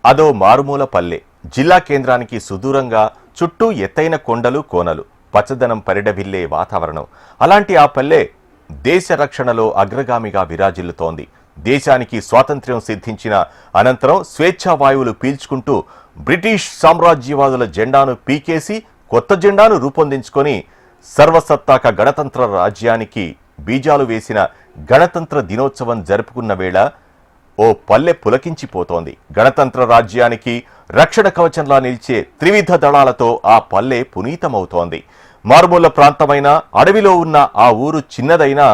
అదో మారుమూల పల్లె. జిల్లా కేంద్రానికి సుదూరంగా చుట్టూ ఎత్తైన కొండలు కోనలు, పచ్చదనం పరిడవిల్లే వాతావరణం. అలాంటి ఆ పల్లె దేశ రక్షణలో అగ్రగామిగా విరాజిల్లుతోంది. దేశానికి స్వాతంత్ర్యం సిద్ధించిన అనంతరం స్వేచ్ఛా వాయువులు పీల్చుకుంటూ బ్రిటిష్ సామ్రాజ్యవాదుల జెండాను పీకేసి కొత్త జెండాను రూపొందించుకొని సర్వసత్తాక గణతంత్ర రాజ్యానికి బీజాలు వేసిన గణతంత్ర దినోత్సవం జరుపుకున్న వేళ ఓ పల్లె పులకించిపోతోంది. గణతంత్ర రాజ్యానికి రక్షణ కవచంలా నిలిచే త్రివిధ దళాలతో ఆ పల్లె పునీతమవుతోంది. మారుమూల ప్రాంతమైన అడవిలో ఉన్న ఆ ఊరు చిన్నదైనా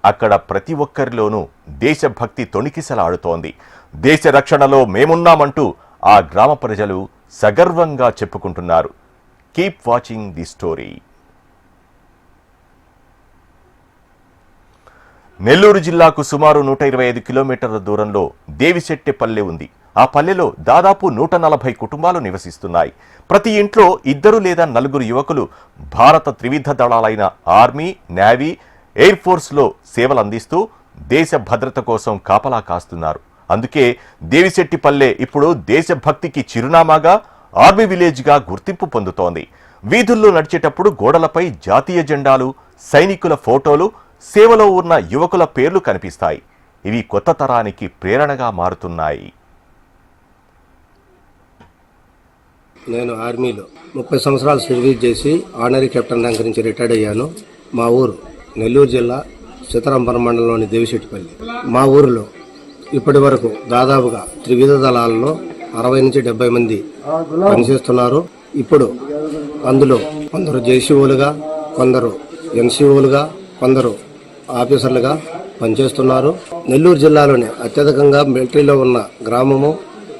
అక్కడ ప్రతి ఒక్కరిలోనూ దేశభక్తి తొణికిసలాడుతోంది. దేశ రక్షణలో మేమున్నామంటూ ఆ గ్రామ ప్రజలు సగర్వంగా చెప్పుకుంటున్నారు. Keep watching the story. Nellore జిల్లాకు సుమారు 125 కిలోమీటర్ల దూరంలో దేవిశెట్టిపల్లె ఉంది. ఆ పల్లెలో దాదాపు 140 కుటుంబాలు నివసిస్తున్నాయి. ప్రతి ఇంట్లో 2 లేదా 4 యువకులు భారత త్రివిధ దళాలైన ఆర్మీ, నేవీ, ఎయిర్ ఫోర్స్లో సేవలు అందిస్తూ దేశ భద్రత కోసం కాపలా కాస్తున్నారు. అందుకే దేవిశెట్టిపల్లె ఇప్పుడు దేశభక్తికి చిరునామాగా, ఆర్మీ విలేజ్గా గుర్తింపు పొందుతోంది. వీధుల్లో నడిచేటప్పుడు గోడలపై జాతీయ జెండాలు, సైనికుల ఫోటోలు, సేవలో ఉన్న యువకుల పేర్లు కనిపిస్తాయి. ఇవి కొత్త తరానికి ప్రేరణగా మారుతున్నాయి. నేను ఆర్మీలో 30 సంవత్సరాలు సర్వీస్ చేసి ఆనరీ కెప్టెన్ ర్యాంక్ నుంచి రిటైర్డ్ అయ్యాను. మా ఊరు నెల్లూరు జిల్లా సీతారాంపురం మండలంలోని దేవిశెట్టిపల్లి. మా ఊరిలో ఇప్పటి వరకు దాదాపుగా త్రివిధ దళాలలో 60 నుంచి 70 మంది పనిచేస్తున్నారు. ఇప్పుడు అందులో కొందరు జేసీఓలుగా, కొందరు ఎన్సీఓలుగా, కొందరు ఆఫీసర్లుగా పనిచేస్తున్నారు. నెల్లూరు జిల్లాలోనే అత్యధికంగా మిలిటరీలో ఉన్న గ్రామము,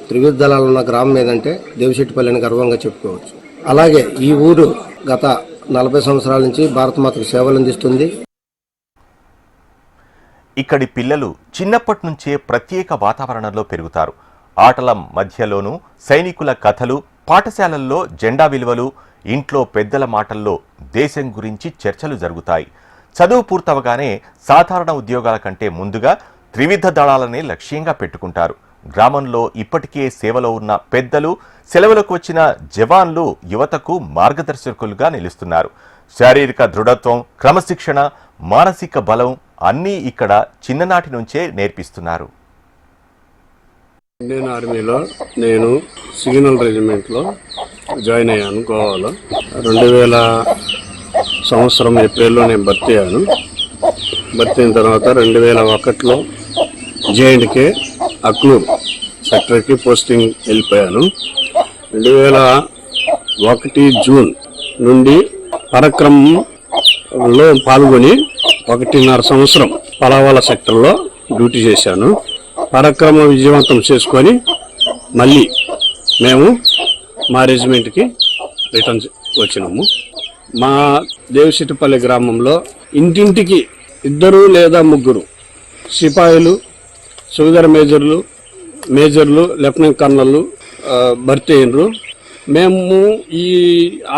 త్రివిధ దళాలు ఉన్న గ్రామం ఏదంటే దేవిశెట్టిపల్లిని గర్వంగా చెప్పుకోవచ్చు. అలాగే ఈ ఊరు గత 40 సంవత్సరాల నుంచి భారతమాతకు సేవలు అందిస్తుంది. ఇక్కడి పిల్లలు చిన్నప్పటి నుంచే ప్రత్యేక వాతావరణంలో పెరుగుతారు. ఆటల మధ్యలోనూ సైనికుల కథలు, పాఠశాలల్లో జెండా విలువలు, ఇంట్లో పెద్దల మాటల్లో దేశం గురించి చర్చలు జరుగుతాయి. చదువు పూర్తవగానే సాధారణ ఉద్యోగాల కంటే ముందుగా త్రివిధ దళాలనే లక్ష్యంగా పెట్టుకుంటారు. గ్రామంలో ఇప్పటికే సేవలో ఉన్న పెద్దలు, సెలవులకు వచ్చిన జవాన్లు యువతకు మార్గదర్శకులుగా నిలుస్తున్నారు. శారీరక దృఢత్వం, క్రమశిక్షణ, మానసిక బలం అన్నీ ఇక్కడ చిన్ననాటి నుంచే నేర్పిస్తున్నారు. ఇండియన్ ఆర్మీలో నేను సిగ్నల్ రెజిమెంట్లో జాయిన్ అయ్యాను గోవాలో. 2000 సంవత్సరం ఏప్రిల్లో నేను భర్తీ అయ్యాను. భర్తీ అయిన తర్వాత 2001లో జేఎండ్కే అక్నూర్ సెక్టర్కి పోస్టింగ్ వెళ్ళిపోయాను. 2001 జూన్ నుండి పరాక్రమంలో పాల్గొని 1.5 సంవత్సరం పలావాల సెక్టర్లో డ్యూటీ చేశాను. పరాక్రమం విజయవంతం చేసుకొని మళ్ళీ మేము మా రెజిమెంట్కి రిటర్న్ వచ్చినాము. మా దేవిశెట్టిపల్లి గ్రామంలో ఇంటింటికి 2 లేదా 3 సిపాయిలు, సువిధర్ మేజర్లు, లెఫ్టినెంట్ కర్నళ్ళు భర్తీ అయినరు. మేము ఈ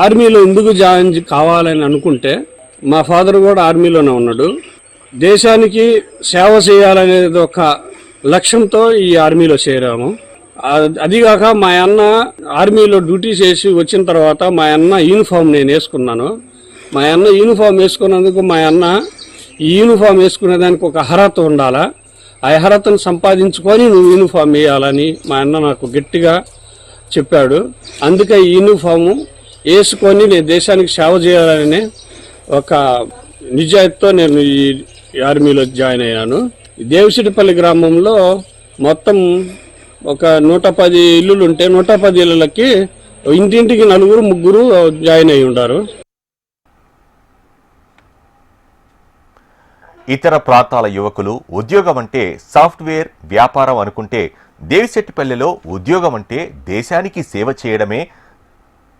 ఆర్మీలో ఎందుకు జాయిన్ కావాలని అనుకుంటే, మా ఫాదర్ కూడా ఆర్మీలోనే ఉన్నాడు. దేశానికి సేవ చేయాలనేది ఒక లక్ష్యంతో ఈ ఆర్మీలో చేరాము. అదిగాక మా అన్న ఆర్మీలో డ్యూటీ చేసి వచ్చిన తర్వాత మా అన్న యూనిఫామ్ నేను వేసుకున్నాను. మా అన్న యూనిఫామ్ వేసుకున్నందుకు మా అన్న ఈ యూనిఫామ్ వేసుకునేదానికి ఒక అర్హత ఉండాలా, ఆ అర్హతను సంపాదించుకొని నువ్వు యూనిఫామ్ వేయాలని మా అన్న నాకు గట్టిగా చెప్పాడు. అందుకే ఈ యూనిఫాము వేసుకొని నేను దేశానికి సేవ చేయాలని ఒక నిజాయితీతో నేను ఈ ఆర్మీలో జాయిన్ అయ్యాను. దేవిశెట్టిపల్లి గ్రామంలో మొత్తం ఒక 110 ఇల్లులు ఉంటే 110 ఇళ్ళకి ఇంటింటికి 4, 3 జాయిన్ అయి ఉంటారు. ఇతర ప్రాంతాల యువకులు ఉద్యోగం అంటే సాఫ్ట్వేర్ వ్యాపారం అనుకుంటే, దేవిశెట్టిపల్లెలో ఉద్యోగం అంటే దేశానికి సేవ చేయడమే.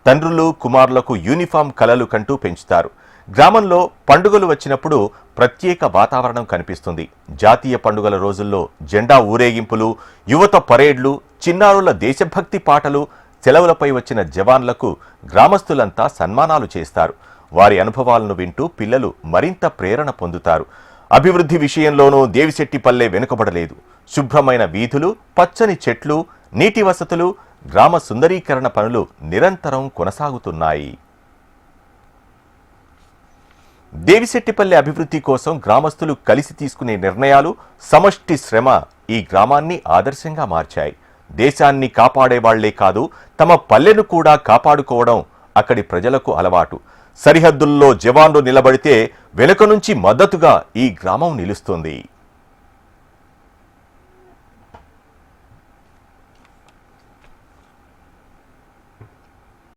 తండ్రులు కుమారులకు యూనిఫామ్ కలలు కంటూ పెంచుతారు. గ్రామంలో పండుగలు వచ్చినప్పుడు ప్రత్యేక వాతావరణం కనిపిస్తుంది. జాతీయ పండుగల రోజుల్లో జెండా ఊరేగింపులు, యువత పరేడ్లు, చిన్నారుల దేశభక్తి పాటలు, సెలవులపై వచ్చిన జవాన్లకు గ్రామస్తులంతా సన్మానాలు చేస్తారు. వారి అనుభవాలను వింటూ పిల్లలు మరింత ప్రేరణ పొందుతారు. అభివృద్ధి విషయంలోనూ దేవిశెట్టిపల్లె వెనుకబడలేదు. శుభ్రమైన వీధులు, పచ్చని చెట్లు, నీటి వసతులు, గ్రామ సుందరీకరణ పనులు నిరంతరం కొనసాగుతున్నాయి. దేవిశెట్టిపల్లె అభివృద్ధి కోసం గ్రామస్తులు కలిసి తీసుకునే నిర్ణయాలు, సమష్టి శ్రమ ఈ గ్రామాన్ని ఆదర్శంగా మార్చాయి. దేశాన్ని కాపాడేవాళ్లే కాదు, తమ పల్లెను కూడా కాపాడుకోవడం అక్కడి ప్రజలకు అలవాటు. సరిహద్దుల్లో జవాన్లు నిలబడితే వెనుక నుంచి మద్దతుగా ఈ గ్రామం నిలుస్తుంది.